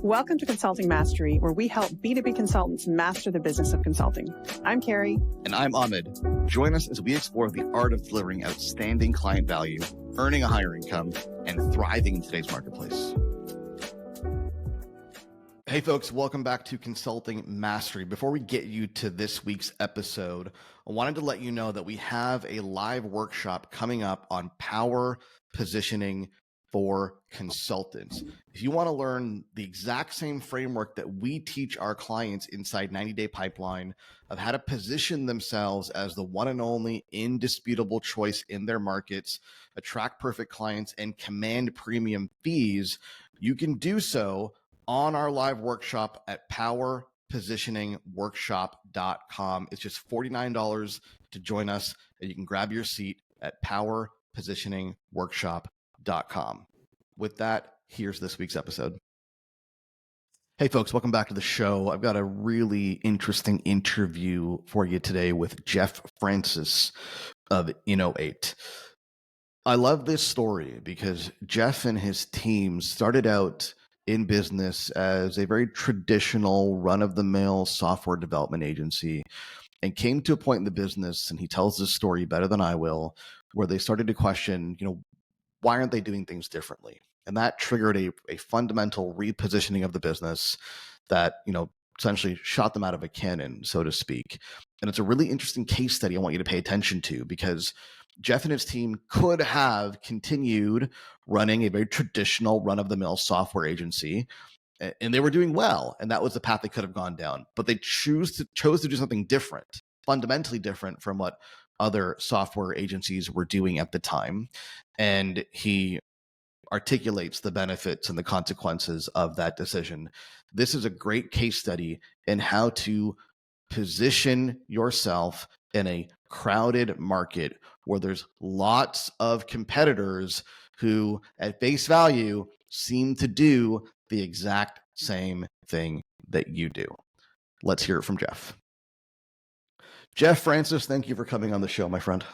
Welcome to Consulting Mastery, where we help B2B consultants master the business of consulting. I'm Carrie. And I'm Ahmed. Join us as we explore the art of delivering outstanding client value, earning a higher income, and thriving in today's marketplace. Hey folks, welcome back to Consulting Mastery. Before we get you to this week's episode, I wanted to let you know that we have a live workshop coming up on power positioning for consultants. If you want to learn the exact same framework that we teach our clients inside 90-Day Pipeline of how to position themselves as the one and only indisputable choice in their markets, attract perfect clients, and command premium fees, you can do so on our live workshop at powerpositioningworkshop.com. It's just $49 to join us, and you can grab your seat at powerpositioningworkshop.com. With that, here's this week's episode. Hey folks, welcome back to the show. I've got a really interesting interview for you today with Jeff Francis of Inno8. I love this story because Jeff and his team started out in business as a very traditional run-of-the-mill software development agency and came to a point in the business, and he tells this story better than I will, where they started to question, why aren't they doing things differently? And that triggered a fundamental repositioning of the business that, essentially shot them out of a cannon, so to speak. And it's a really interesting case study I want you to pay attention to, because Jeff and his team could have continued running a very traditional run-of-the-mill software agency, and they were doing well, and that was the path they could have gone down. But they chose to do something different, fundamentally different from what other software agencies were doing at the time. And he articulates the benefits and the consequences of that decision. This is a great case study in how to position yourself in a crowded market where there's lots of competitors who, at face value, seem to do the exact same thing that you do. Let's hear it from Jeff. Jeff Francis, thank you for coming on the show, my friend.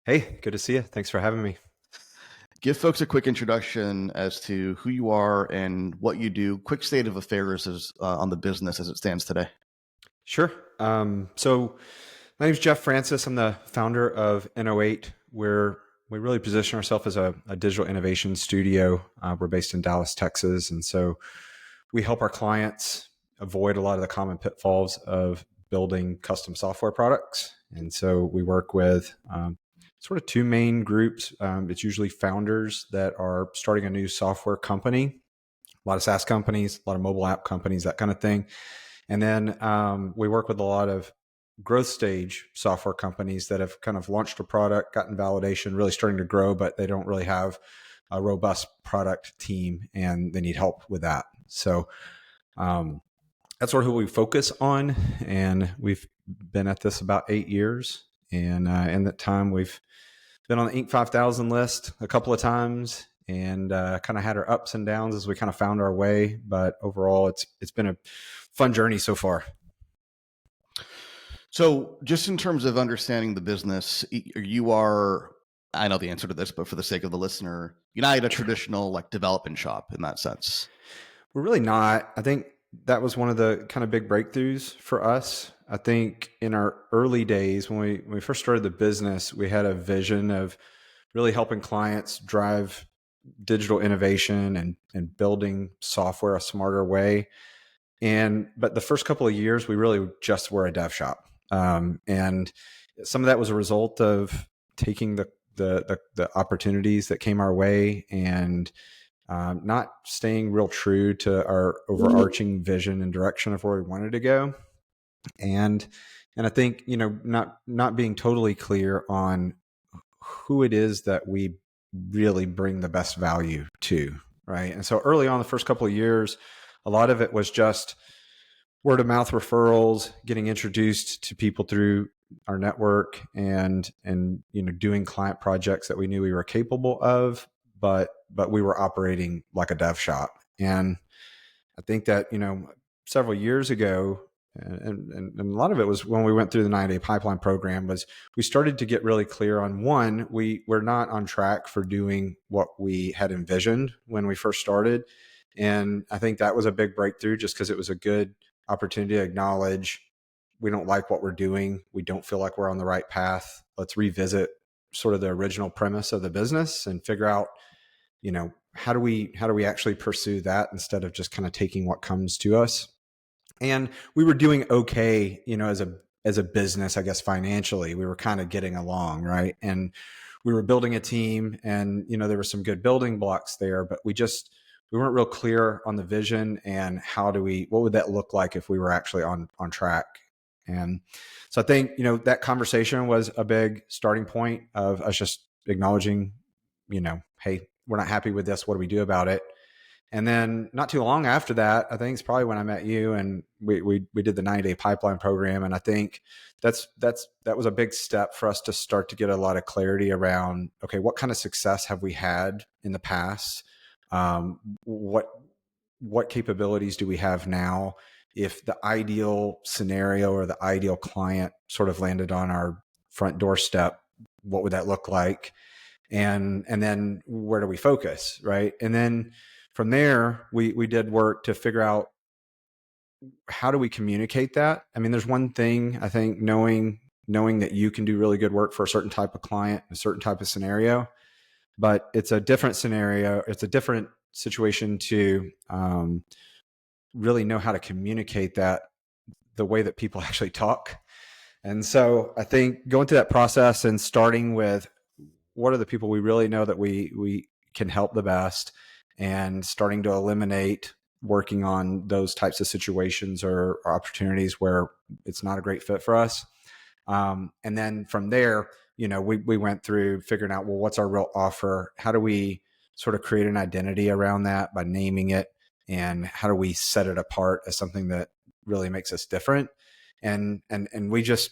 Hey, good to see you. Thanks for having me. Give folks a quick introduction as to who you are and what you do. Quick state of affairs on the business as it stands today. Sure. So my name is Jeff Francis. I'm the founder of Inno8, where we really position ourselves as a digital innovation studio. We're based in Dallas, Texas. And so we help our clients avoid a lot of the common pitfalls of building custom software products. And so we work with sort of two main groups. It's usually founders that are starting a new software company, a lot of SaaS companies, a lot of mobile app companies, that kind of thing. And then we work with a lot of growth stage software companies that have kind of launched a product, gotten validation, really starting to grow, but they don't really have a robust product team and they need help with that. So that's sort of who we focus on. And we've been at this about 8 years. And in that time, we've been on the Inc. 5000 list a couple of times and kind of had our ups and downs as we kind of found our way. But overall, it's been a fun journey so far. So just in terms of understanding the business, you are, I know the answer to this, but for the sake of the listener, you're not a traditional development shop in that sense. We're really not. I think that was one of the kind of big breakthroughs for us. I think in our early days, when we first started the business, we had a vision of really helping clients drive digital innovation and building software a smarter way. But the first couple of years, we really just were a dev shop. And some of that was a result of taking the opportunities that came our way and not staying real true to our overarching vision and direction of where we wanted to go. And I think, not being totally clear on who it is that we really bring the best value to, right? And so early on, the first couple of years, a lot of it was just word of mouth referrals, getting introduced to people through our network and doing client projects that we knew we were capable of, but we were operating like a dev shop. And I think that, several years ago, and a lot of it was when we went through the 90-Day Pipeline program, was we started to get really clear on, one, we're not on track for doing what we had envisioned when we first started. And I think that was a big breakthrough just because it was a good opportunity to acknowledge we don't like what we're doing. We don't feel like we're on the right path. Let's revisit sort of the original premise of the business and figure out, how do we actually pursue that instead of just kind of taking what comes to us. And we were doing okay, as a business, I guess financially, we were kind of getting along, right? And we were building a team, and there were some good building blocks there, but we weren't real clear on the vision and what would that look like if we were actually on track. And so I think, that conversation was a big starting point of us just acknowledging, hey, we're not happy with this. What do we do about it? And then not too long after that, I think it's probably when I met you, and we did the 90-day pipeline program. And I think that was a big step for us to start to get a lot of clarity around, okay, what kind of success have we had in the past? What capabilities do we have now? If the ideal scenario or the ideal client sort of landed on our front doorstep, what would that look like? And then where do we focus, right? And then from there, we did work to figure out how do we communicate that. I mean, there's one thing, I think, knowing that you can do really good work for a certain type of client, a certain type of scenario, but it's a different scenario. It's a different situation to really know how to communicate that the way that people actually talk. And so I think going through that process and starting with what are the people we really know that we can help the best, and starting to eliminate working on those types of situations or opportunities where it's not a great fit for us. And then from there, we went through figuring out, well, what's our real offer? How do we sort of create an identity around that by naming it? And how do we set it apart as something that really makes us different? And we just,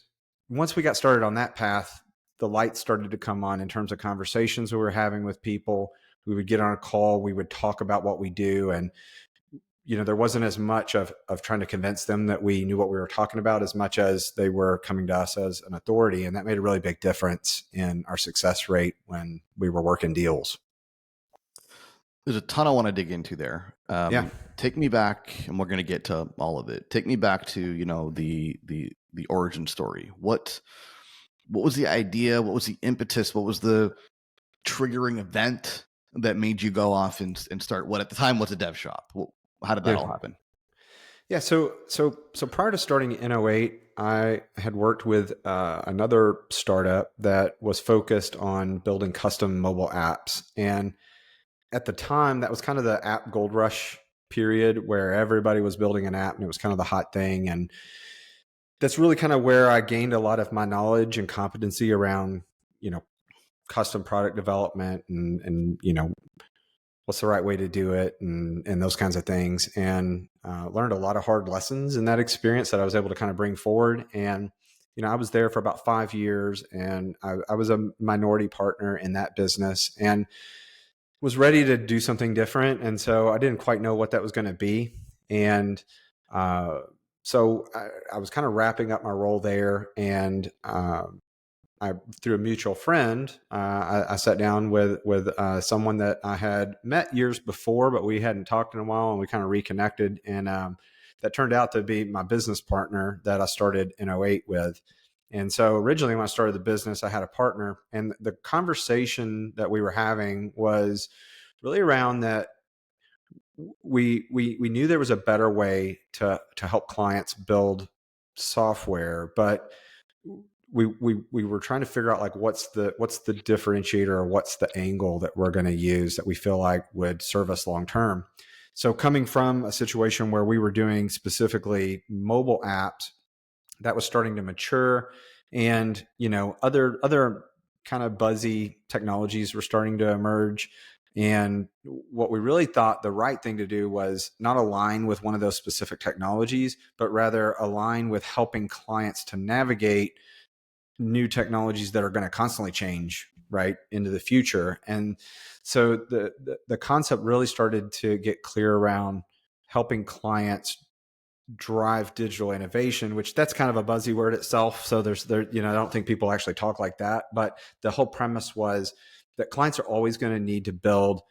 once we got started on that path, the lights started to come on in terms of conversations we were having with people. We would get on a call, we would talk about what we do. And, there wasn't as much of trying to convince them that we knew what we were talking about as much as they were coming to us as an authority. And that made a really big difference in our success rate when we were working deals. There's a ton I want to dig into there. Yeah. Take me back, and we're going to get to all of it. Take me back to, the origin story. What was the idea? What was the impetus? What was the triggering event that made you go off and start what at the time was a dev shop? How did that all happen? Yeah. So prior to starting in 08, I had worked with another startup that was focused on building custom mobile apps. And at the time, that was kind of the app gold rush period where everybody was building an app and it was kind of the hot thing. And that's really kind of where I gained a lot of my knowledge and competency around, custom product development and what's the right way to do it and those kinds of things. And learned a lot of hard lessons in that experience that I was able to kind of bring forward. And, I was there for about 5 years, and I was a minority partner in that business and was ready to do something different. And so I didn't quite know what that was going to be. And so I was kind of wrapping up my role there. And through a mutual friend, I sat down with someone that I had met years before, but we hadn't talked in a while, and we kind of reconnected. And that turned out to be my business partner that I started in 08 with. And so originally when I started the business, I had a partner, and the conversation that we were having was really around that we knew there was a better way to help clients build software, but we were trying to figure out like what's the differentiator or what's the angle that we're going to use that we feel like would serve us long term. So coming from a situation where we were doing specifically mobile apps that was starting to mature, and other kind of buzzy technologies were starting to emerge, and what we really thought the right thing to do was not align with one of those specific technologies, but rather align with helping clients to navigate new technologies that are going to constantly change right into the future. And so the concept really started to get clear around helping clients drive digital innovation, which that's kind of a buzzy word itself. So I don't think people actually talk like that, but the whole premise was that clients are always going to need to build,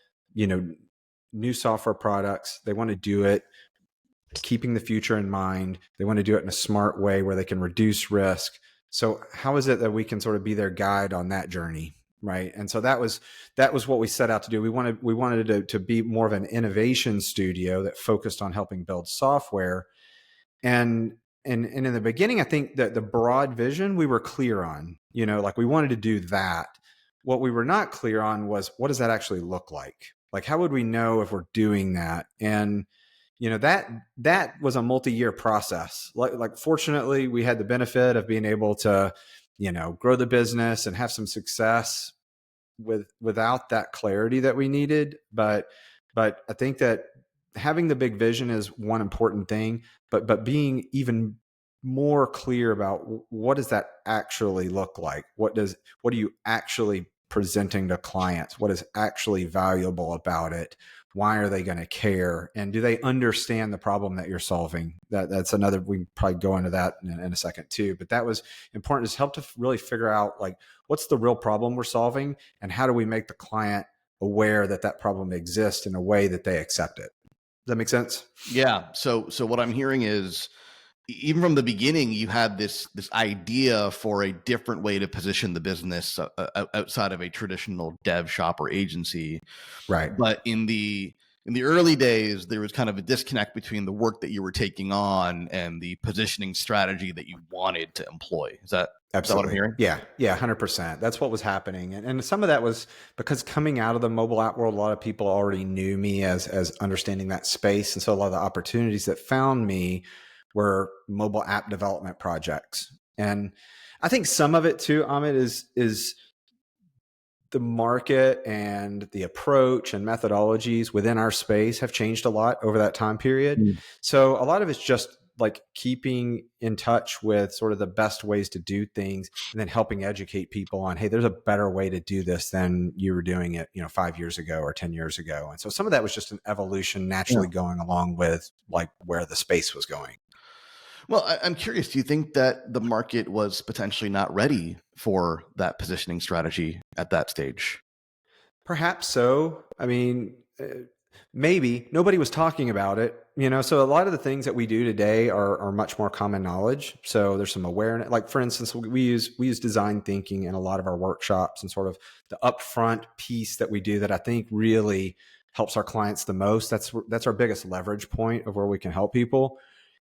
new software products. They want to do it keeping the future in mind. They want to do it in a smart way where they can reduce risk. So how is it that we can sort of be their guide on that journey? Right. And so that was what we set out to do. We wanted to be more of an innovation studio that focused on helping build software. And in the beginning, I think that the broad vision we were clear on, like we wanted to do that. What we were not clear on was, what does that actually look like? Like, how would we know if we're doing that? And that was a multi-year process. Like fortunately, we had the benefit of being able to, grow the business and have some success without that clarity that we needed. But I think that having the big vision is one important thing, but being even more clear about what does that actually look like? What are you actually presenting to clients? What is actually valuable about it? Why are they going to care? And do they understand the problem that you're solving? That's another, we can probably go into that in a second too, but that was important, to help to really figure out like, what's the real problem we're solving and how do we make the client aware that that problem exists in a way that they accept it. Does that make sense? Yeah. So what I'm hearing is, even from the beginning, you had this idea for a different way to position the business outside of a traditional dev shop or agency. Right. But in the early days, there was kind of a disconnect between the work that you were taking on and the positioning strategy that you wanted to employ. Is that what I'm hearing? Yeah, 100%. That's what was happening. And some of that was because coming out of the mobile app world, a lot of people already knew me as understanding that space. And so a lot of the opportunities that found me were mobile app development projects. And I think some of it too, Amit, is the market and the approach and methodologies within our space have changed a lot over that time period. So a lot of it's just like keeping in touch with sort of the best ways to do things and then helping educate people on, hey, there's a better way to do this than you were doing it, 5 years ago or 10 years ago. And so some of that was just an evolution naturally going along with like where the space was going. Well, I'm curious, do you think that the market was potentially not ready for that positioning strategy at that stage? Perhaps so. I mean, maybe nobody was talking about it, so a lot of the things that we do today are much more common knowledge. So there's some awareness, like for instance, we use design thinking in a lot of our workshops, and sort of the upfront piece that we do that I think really helps our clients the most. That's our biggest leverage point of where we can help people.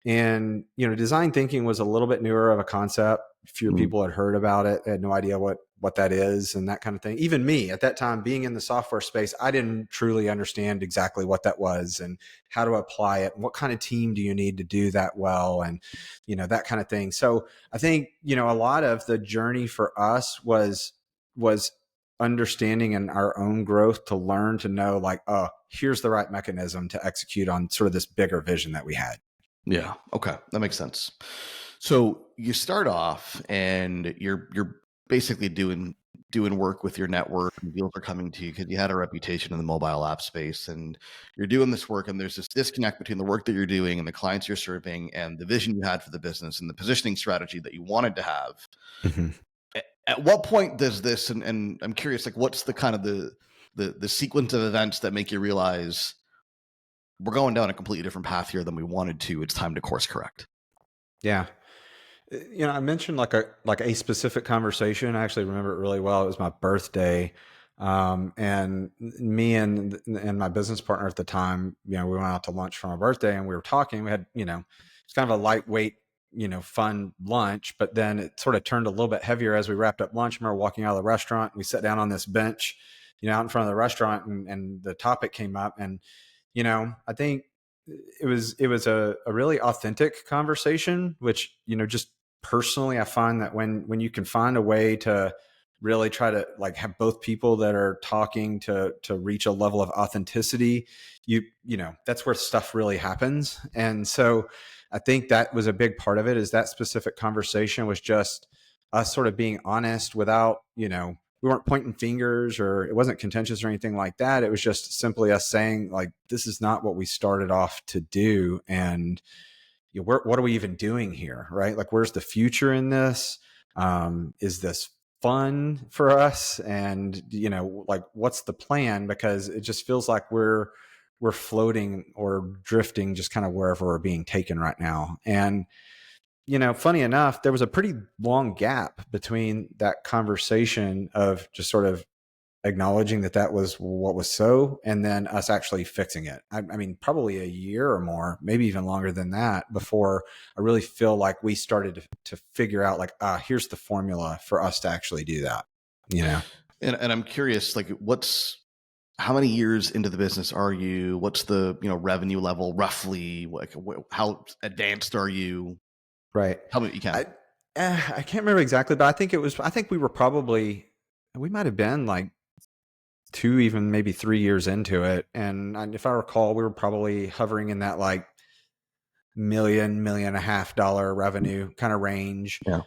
And, design thinking was a little bit newer of a concept. Fewer people had heard about it. They had no idea what that is and that kind of thing. Even me at that time, being in the software space, I didn't truly understand exactly what that was and how to apply it. And what kind of team do you need to do that well? And, that kind of thing. So I think, a lot of the journey for us was understanding in our own growth to learn to know like, oh, here's the right mechanism to execute on sort of this bigger vision that we had. Yeah. Okay. That makes sense. So you start off and you're basically doing work with your network, and deals are coming to you because you had a reputation in the mobile app space, and you're doing this work, and there's this disconnect between the work that you're doing and the clients you're serving and the vision you had for the business and the positioning strategy that you wanted to have. Mm-hmm. At what point does this, and I'm curious, like what's the kind of the sequence of events that make you realize we're going down a completely different path here than we wanted to. It's time to course correct. Yeah. I mentioned like a specific conversation. I actually remember it really well. It was my birthday. And me and my business partner at the time, we went out to lunch for my birthday and we were talking. We had, it's kind of a lightweight, fun lunch, but then it sort of turned a little bit heavier as we wrapped up lunch. I remember walking out of the restaurant and we sat down on this bench, out in front of the restaurant, and the topic came up, and I think it was a really authentic conversation, which, just personally, I find that when you can find a way to really try to like have both people that are talking to reach a level of authenticity, that's where stuff really happens. And so I think that was a big part of it, is that specific conversation was just us sort of being honest without, we weren't pointing fingers, or it wasn't contentious or anything like that. It was just simply us saying like, this is not what we started off to do. And what are we even doing here? Right? Like, where's the future in this? Is this fun for us? And, like, what's the plan? Because it just feels like we're we're floating or drifting just kind of wherever we're being taken right now. And, funny enough, there was a pretty long gap between that conversation of just sort of acknowledging that was what was so, and then us actually fixing it. I mean, probably a year or more, maybe even longer than that, before I really feel like we started to figure out like, here's the formula for us to actually do that, And I'm curious, like, how many years into the business are you? What's the, revenue level roughly? Like, how advanced are you? Right. Tell me what you can. I can't remember exactly, but I think we might've been like 2, even maybe 3 years into it. And if I recall, we were probably hovering in that like $1.5 million revenue kind of range. Yeah.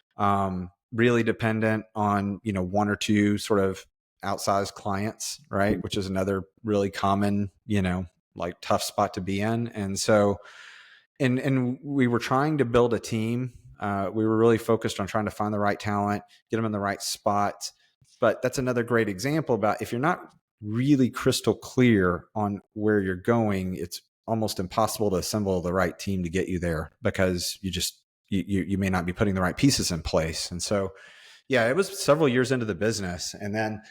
Really dependent on, 1 or 2 sort of outsized clients, right? Which is another really common, like tough spot to be in. And so, and we were trying to build a team. We were really focused on trying to find the right talent, get them in the right spots. But that's another great example about if you're not really crystal clear on where you're going, it's almost impossible to assemble the right team to get you there, because you may not be putting the right pieces in place. And so, yeah, it was several years into the business. And then,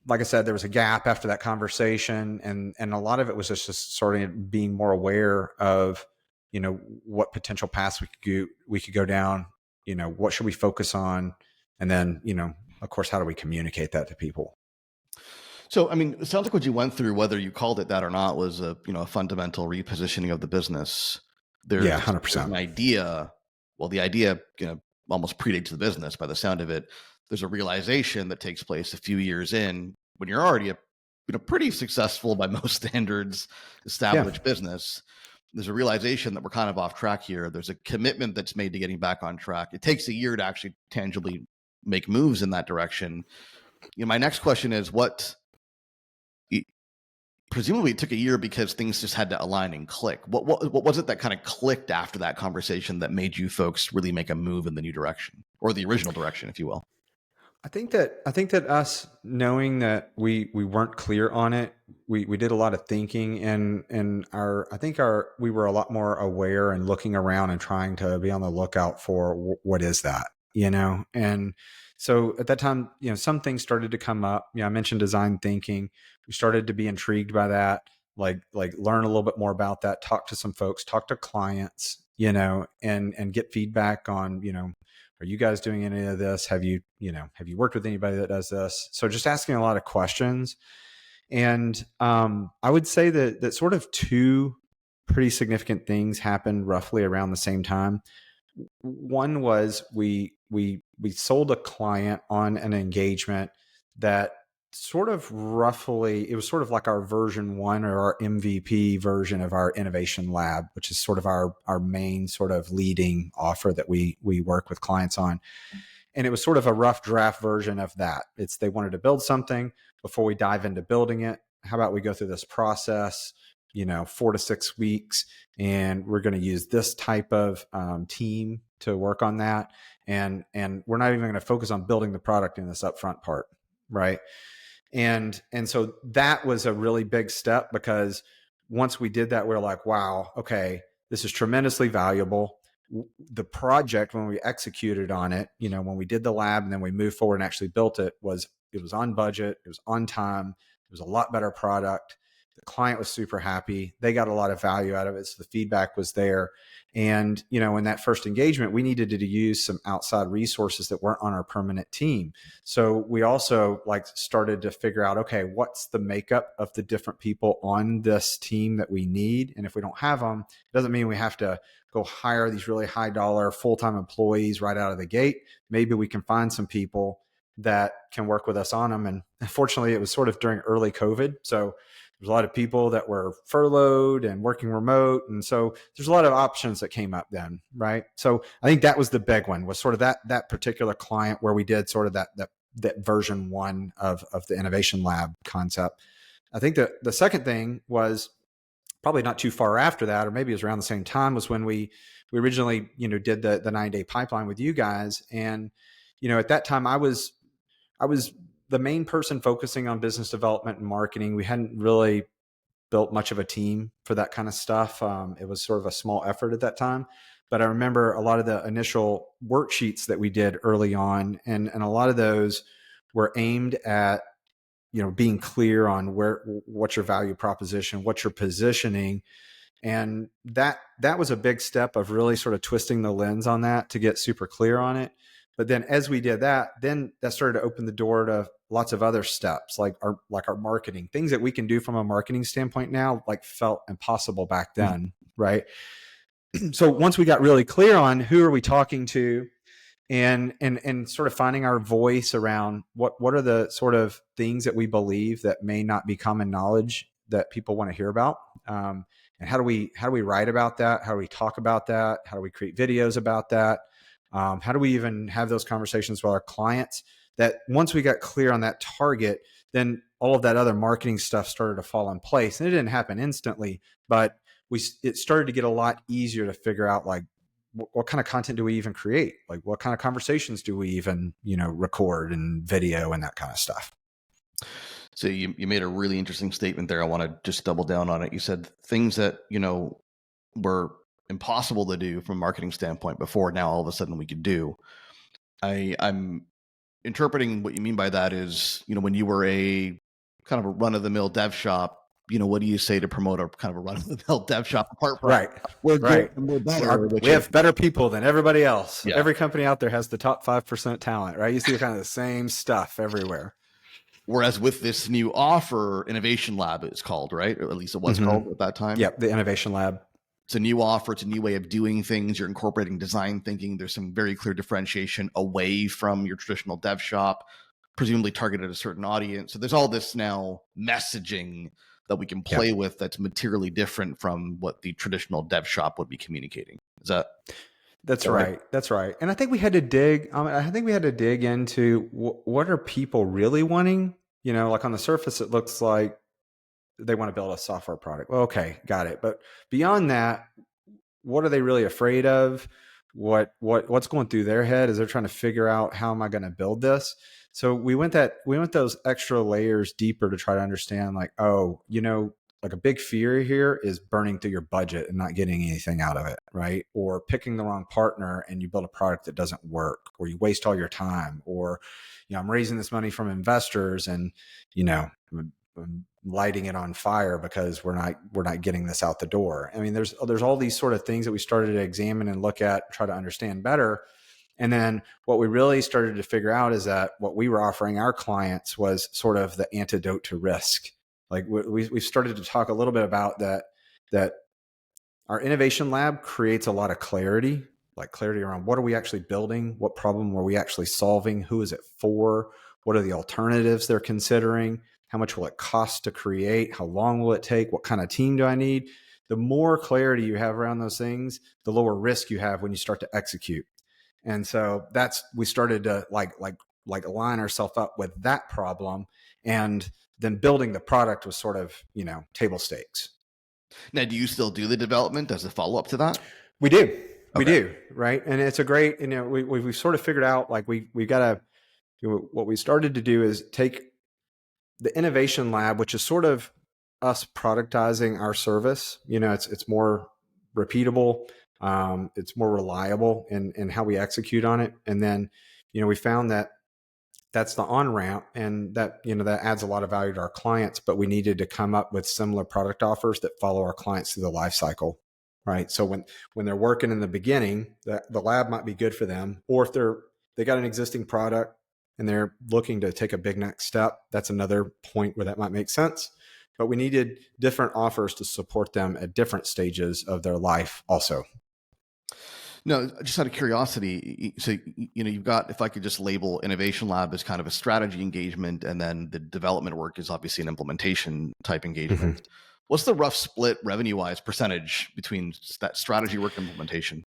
like I said, there was a gap after that conversation, and a lot of it was just sort of being more aware of, what potential paths we could go down, what should we focus on? And then, of course, how do we communicate that to people? So, I mean, it sounds like what you went through, whether you called it that or not, was a fundamental repositioning of the business. There's 100%. an idea. Well, the idea, almost predates the business by the sound of it. There's a realization that takes place a few years in when you're already a pretty successful by most standards established business. There's a realization that we're kind of off track here. There's a commitment that's made to getting back on track. It takes a year to actually tangibly make moves in that direction. My next question is presumably it took a year because things just had to align and click. What was it that kind of clicked after that conversation that made you folks really make a move in the new direction, or the original direction, if you will? I think that us knowing that we weren't clear on it, we did a lot of thinking, and we were a lot more aware and looking around and trying to be on the lookout for what is that, and so at that time, some things started to come up. I mentioned design thinking. We started to be intrigued by that, like learn a little bit more about that, talk to some folks, talk to clients, and get feedback on, are you guys doing any of this? Have you worked with anybody that does this? So just asking a lot of questions. And I would say that sort of 2 pretty significant things happened roughly around the same time. One was we sold a client on an engagement that it was sort of like our version 1 or our MVP version of our innovation lab, which is sort of our main sort of leading offer that we work with clients on. And it was sort of a rough draft version of that. They wanted to build something. Before we dive into building it, how about we go through this process, 4 to 6 weeks, and we're going to use this type of team to work on that. And we're not even going to focus on building the product in this upfront part. Right. And so that was a really big step, because once we did that, we're like, wow, okay, this is tremendously valuable. The project, when we executed on it, when we did the lab and then we moved forward and actually built it, was on budget. It was on time. It was a lot better product. The client was super happy. They got a lot of value out of it. So the feedback was there. And, in that first engagement, we needed to use some outside resources that weren't on our permanent team. So we also started to figure out, okay, what's the makeup of the different people on this team that we need? And if we don't have them, it doesn't mean we have to go hire these really high dollar full-time employees right out of the gate. Maybe we can find some people that can work with us on them. And unfortunately, it was sort of during early COVID. So there's a lot of people that were furloughed and working remote. And so there's a lot of options that came up then, right? So I think that was the big one, was sort of that particular client where we did sort of that version 1 of the innovation lab concept. I think that the second thing was probably not too far after that, or maybe it was around the same time, was when we originally, did the 9-day pipeline with you guys. And, at that time I was the main person focusing on business development and marketing. We hadn't really built much of a team for that kind of stuff. It was sort of a small effort at that time. But I remember a lot of the initial worksheets that we did early on, and a lot of those were aimed at, being clear on what's your value proposition, what's your positioning. And that was a big step of really sort of twisting the lens on that to get super clear on it. But then as we did that, then that started to open the door to lots of other steps, like our marketing, things that we can do from a marketing standpoint now, like felt impossible back then. Right. So once we got really clear on who are we talking to, and sort of finding our voice around what are the sort of things that we believe that may not be common knowledge that people want to hear about, and how do we write about that? How do we talk about that? How do we create videos about that? How do we even have those conversations with our clients? That once we got clear on that target, then all of that other marketing stuff started to fall in place. And it didn't happen instantly, but it started to get a lot easier to figure out, like, what kind of content do we even create? Like, what kind of conversations do we even, record and video and that kind of stuff? So you made a really interesting statement there. I want to just double down on it. You said things that, were impossible to do from a marketing standpoint before, now all of a sudden we could do. I'm interpreting what you mean by that is, when you were a kind of a run-of-the-mill dev shop, what do you say to promote a kind of a run-of-the-mill dev shop apart from we're better? We have better people than everybody else. Yeah. Every company out there has the top 5% talent, right? You see kind of the same stuff everywhere. Whereas with this new offer, Innovation Lab is called, right? Or at least it was called at that time. Yep, the Innovation Lab. It's a new offer. It's a new way of doing things. You're incorporating design thinking. There's some very clear differentiation away from your traditional dev shop, presumably targeted at a certain audience. So there's all this now messaging that we can play with that's materially different from what the traditional dev shop would be communicating. That's right. That's right. And I think we had to dig. Into what are people really wanting. Like on the surface, it looks like they want to build a software product. Well, okay, got it. But beyond that, what are they really afraid of? What's going through their head as they're trying to figure out, how am I going to build this? So we went those extra layers deeper to try to understand, like, like a big fear here is burning through your budget and not getting anything out of it, right? Or picking the wrong partner and you build a product that doesn't work, or you waste all your time, or, I'm raising this money from investors and, I'm lighting it on fire because we're not getting this out the door. I mean, there's all these sort of things that we started to examine and look at, try to understand better. And then what we really started to figure out is that what we were offering our clients was sort of the antidote to risk. Like we started to talk a little bit about that our Innovation Lab creates a lot of clarity, like clarity around what are we actually building? What problem are we actually solving? Who is it for? What are the alternatives they're considering? How much will it cost to create? How long will it take? What kind of team do I need? The more clarity you have around those things, the lower risk you have when you start to execute. And so we started to like align ourselves up with that problem, and then building the product was sort of, table stakes. Now, do you still do the development as a follow-up to that? We do. Okay. We do. Right. And it's a great, we've sort of figured out, like we've got to, what we started to do is take the Innovation Lab, which is sort of us productizing our service. It's more repeatable. It's more reliable in how we execute on it. And then, we found that that's the on-ramp, and that, that adds a lot of value to our clients, but we needed to come up with similar product offers that follow our clients through the life cycle, right? So when they're working in the beginning, the lab might be good for them, or if they got an existing product and they're looking to take a big next step, that's another point where that might make sense. But we needed different offers to support them at different stages of their life also. No, just out of curiosity, so, you've got, if I could just label Innovation Lab as kind of a strategy engagement, and then the development work is obviously an implementation type engagement. Mm-hmm. What's the rough split revenue-wise percentage between that strategy work and implementation?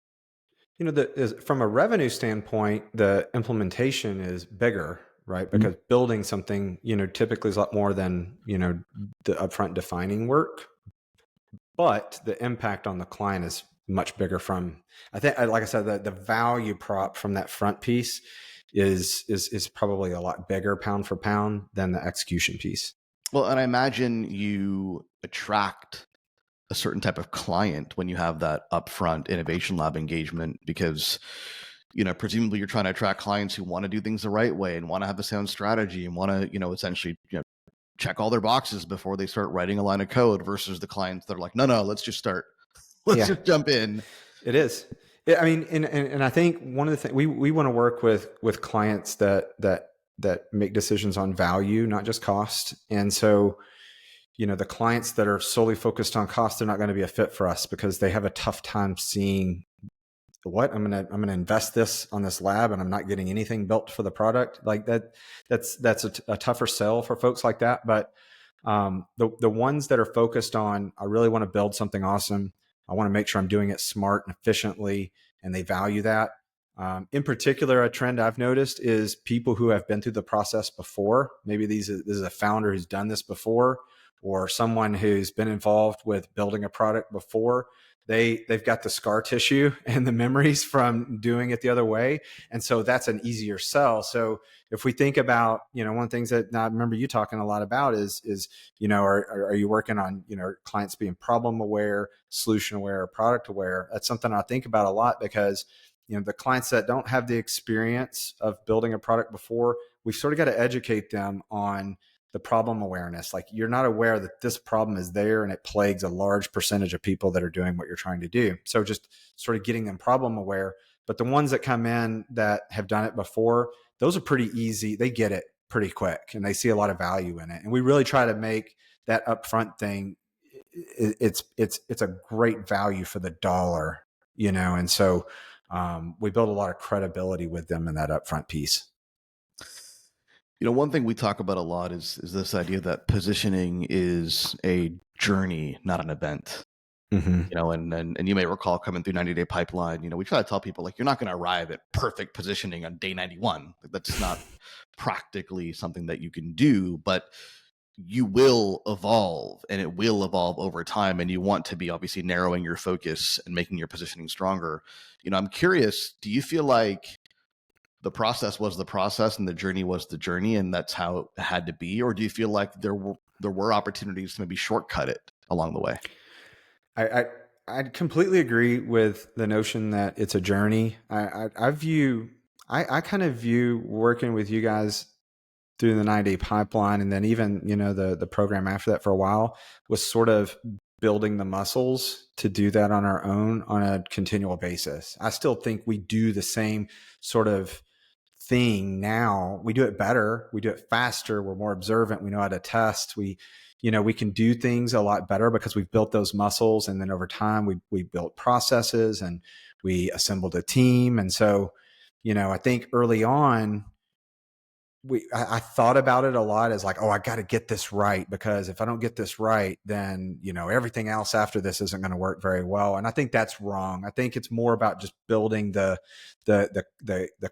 From a revenue standpoint, the implementation is bigger, right? Because building something, typically is a lot more than, the upfront defining work. But the impact on the client is much bigger from, I think, like I said, the value prop from that front piece is probably a lot bigger pound for pound than the execution piece. Well, and I imagine you attract a certain type of client when you have that upfront innovation lab engagement, because presumably you're trying to attract clients who want to do things the right way and want to have a sound strategy and want to essentially check all their boxes before they start writing a line of code, versus the clients that are like, no, let's just start, let's just jump in. It is. I mean, and I think one of the things we want to work with clients that make decisions on value, not just cost. And so, the clients that are solely focused on cost, they're not going to be a fit for us because they have a tough time seeing what I'm going to invest this on this lab and I'm not getting anything built for the product like that. That's a tougher sell for folks like that. But the ones that are focused on, I really want to build something awesome. I want to make sure I'm doing it smart and efficiently, and they value that. In particular, a trend I've noticed is people who have been through the process before. Maybe this is a founder who's done this before, or someone who's been involved with building a product before. They've got the scar tissue and the memories from doing it the other way. And so that's an easier sell. So if we think about, one of the things that I remember you talking a lot about is are you working on, clients being problem aware, solution aware, product aware? That's something I think about a lot because, the clients that don't have the experience of building a product before, we've sort of got to educate them on the problem awareness. Like, you're not aware that this problem is there and it plagues a large percentage of people that are doing what you're trying to do. So just sort of getting them problem aware. But the ones that come in that have done it before, those are pretty easy. They get it pretty quick and they see a lot of value in it. And we really try to make that upfront thing, it's a great value for the dollar, and so we build a lot of credibility with them in that upfront piece. One thing we talk about a lot is this idea that positioning is a journey, not an event. Mm-hmm. And you may recall coming through 90-day pipeline, we try to tell people, like, you're not going to arrive at perfect positioning on day 91. That's not practically something that you can do, but you will evolve, and it will evolve over time. And you want to be obviously narrowing your focus and making your positioning stronger. I'm curious, do you feel like the process was the process and the journey was the journey, and that's how it had to be? Or do you feel like there were opportunities to maybe shortcut it along the way? I completely agree with the notion that it's a journey. I kind of view working with you guys through the 90-day pipeline, and then even, the program after that for a while, was sort of building the muscles to do that on our own on a continual basis. I still think we do the same sort of thing now. We do it better. We do it faster. We're more observant. We know how to test. We can do things a lot better because we've built those muscles. And then over time, we built processes and we assembled a team. And so, I think early on, I thought about it a lot as like, oh, I got to get this right, because if I don't get this right, then, everything else after this isn't going to work very well. And I think that's wrong. I think it's more about just building the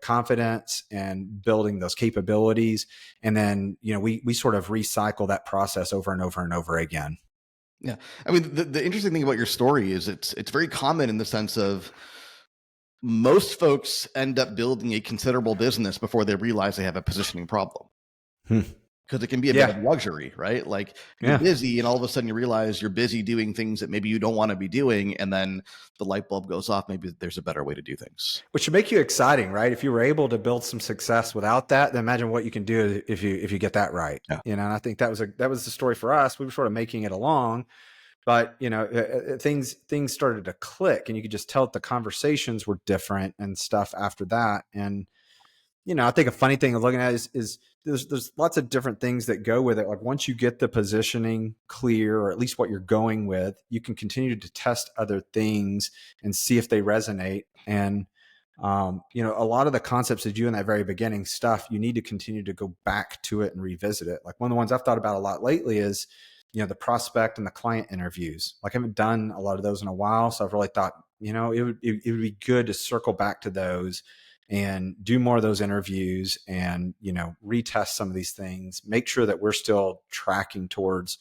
confidence and building those capabilities. And then, we sort of recycle that process over and over and over again. Yeah. I mean, the interesting thing about your story is it's very common in the sense of, most folks end up building a considerable business before they realize they have a positioning problem. Because it can be a bit of luxury, right? Like, you're busy and all of a sudden you realize you're busy doing things that maybe you don't want to be doing. And then the light bulb goes off. Maybe there's a better way to do things. Which should make you exciting, right? If you were able to build some success without that, then imagine what you can do if you get that right. Yeah. And I think that was the story for us. We were sort of making it along. But, things started to click, and you could just tell that the conversations were different and stuff after that. And, I think a funny thing of looking at is there's lots of different things that go with it. Like, once you get the positioning clear, or at least what you're going with, you can continue to test other things and see if they resonate. And, a lot of the concepts that you in that very beginning stuff, you need to continue to go back to it and revisit it. Like, one of the ones I've thought about a lot lately is, the prospect and the client interviews. Like, I haven't done a lot of those in a while. So I've really thought, it would be good to circle back to those and do more of those interviews and, retest some of these things, make sure that we're still tracking towards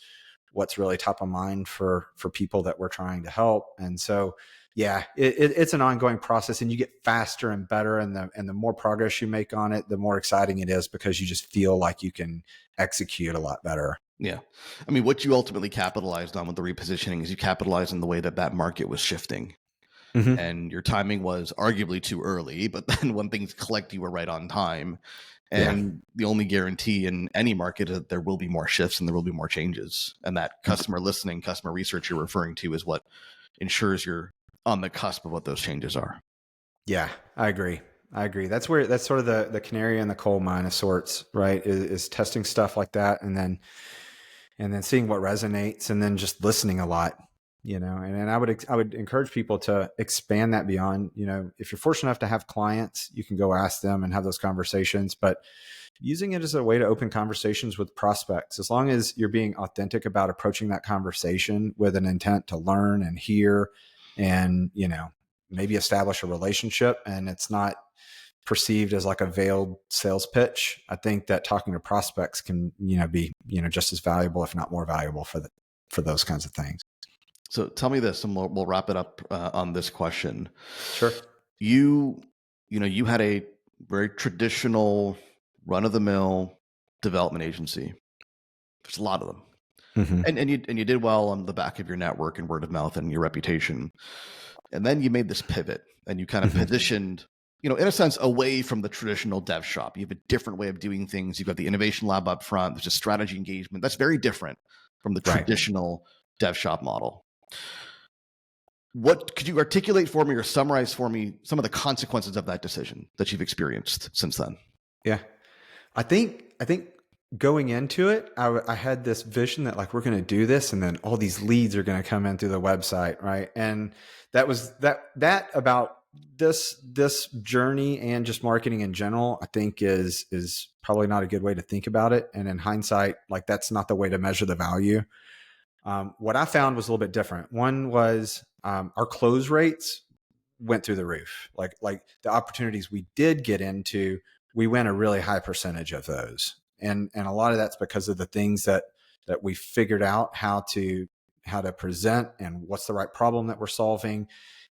what's really top of mind for people that we're trying to help. And so, it's an ongoing process, and you get faster and better. And the more progress you make on it, the more exciting it is, because you just feel like you can execute a lot better. Yeah. I mean, what you ultimately capitalized on with the repositioning is you capitalized on the way that that market was shifting. Mm-hmm. And your timing was arguably too early, but then when things clicked, you were right on time. Yeah. And the only guarantee in any market is that there will be more shifts and there will be more changes. And that customer listening, customer research you're referring to is what ensures you're on the cusp of what those changes are. Yeah, I agree. That's sort of the canary in the coal mine of sorts, right? Is testing stuff like that, and then seeing what resonates, and then just listening a lot, And I would encourage people to expand that beyond, if you're fortunate enough to have clients, you can go ask them and have those conversations, but using it as a way to open conversations with prospects, as long as you're being authentic about approaching that conversation with an intent to learn and hear, and maybe establish a relationship, and it's not perceived as like a veiled sales pitch. I think that talking to prospects can, be, just as valuable, if not more valuable for those kinds of things. So tell me this, and we'll wrap it up on this question. Sure. You had a very traditional run-of-the-mill development agency. There's a lot of them. Mm-hmm. And you did well on the back of your network and word of mouth and your reputation. And then you made this pivot and you kind of positioned, in a sense, away from the traditional dev shop. You have a different way of doing things. You've got the innovation lab up front. There's a strategy engagement. That's very different from the traditional dev shop model. What could you articulate for me or summarize for me some of the consequences of that decision that you've experienced since then? Yeah. I think going into it, I had this vision that like, we're going to do this, and then all these leads are going to come in through the website. Right. And that was that about this journey, and just marketing in general, I think is probably not a good way to think about it. And in hindsight, like, that's not the way to measure the value. What I found was a little bit different. One was our close rates went through the roof. Like the opportunities we did get into, we win a really high percentage of those. And a lot of that's because of the things that we figured out how to present, and what's the right problem that we're solving,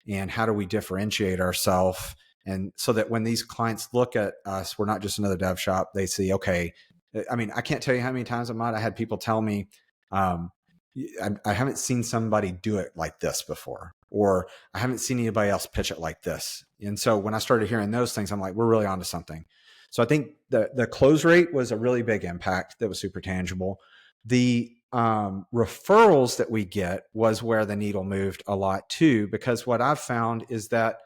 and how do we differentiate ourselves. And so that when these clients look at us, we're not just another dev shop. They see, okay, I mean, I can't tell you how many times I had people tell me, I haven't seen somebody do it like this before, or I haven't seen anybody else pitch it like this. And so when I started hearing those things, I'm like, we're really onto something. So I think the close rate was a really big impact that was super tangible. The referrals that we get was where the needle moved a lot too, because what I've found is that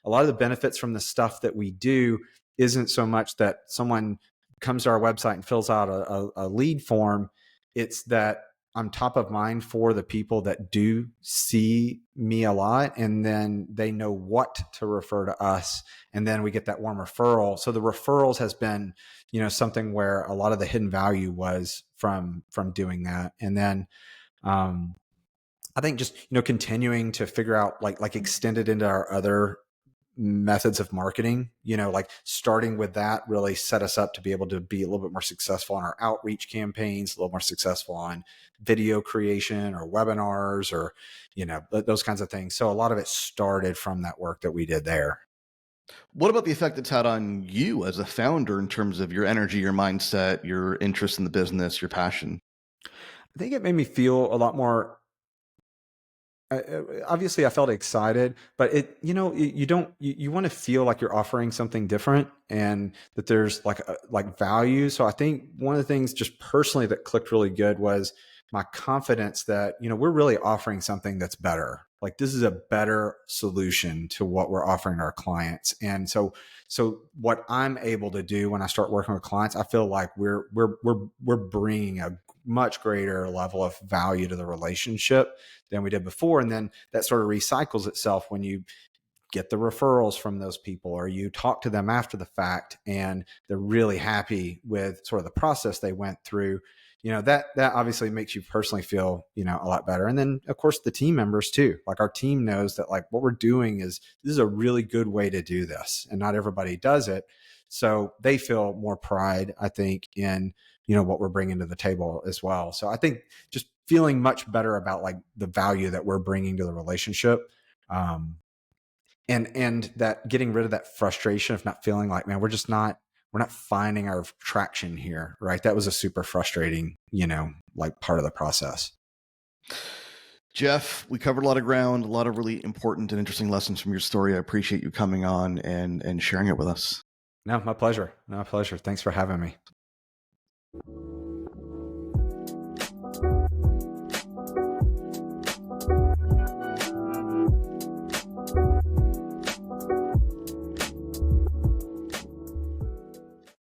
a lot of the benefits from the stuff that we do isn't so much that someone comes to our website and fills out a lead form. It's that I'm top of mind for the people that do see me a lot, and then they know what to refer to us, and then we get that warm referral. So the referrals has been, something where a lot of the hidden value was from doing that. And then I think just, continuing to figure out like extend it into our other methods of marketing, like starting with that really set us up to be able to be a little bit more successful on our outreach campaigns, a little more successful on video creation or webinars, or, those kinds of things. So a lot of it started from that work that we did there. What about the effect it's had on you as a founder in terms of your energy, your mindset, your interest in the business, your passion? I think it made me feel a lot more. Obviously I felt excited, but you want to feel like you're offering something different, and that there's like value. So I think one of the things just personally that clicked really good was my confidence that, we're really offering something that's better. Like, this is a better solution to what we're offering our clients. And so what I'm able to do when I start working with clients, I feel like we're bringing a much greater level of value to the relationship than we did before. And then that sort of recycles itself when you get the referrals from those people, or you talk to them after the fact and they're really happy with sort of the process they went through. That obviously makes you personally feel, a lot better. And then of course the team members too, like our team knows that like what we're doing this is a really good way to do this, and not everybody does it. So they feel more pride, I think, in, what we're bringing to the table as well. So I think just feeling much better about like the value that we're bringing to the relationship. And that getting rid of that frustration of not feeling like, man, we're finding our traction here, right? That was a super frustrating, like part of the process. Jeff, we covered a lot of ground, a lot of really important and interesting lessons from your story. I appreciate you coming on and sharing it with us. No, my pleasure. My pleasure. Thanks for having me.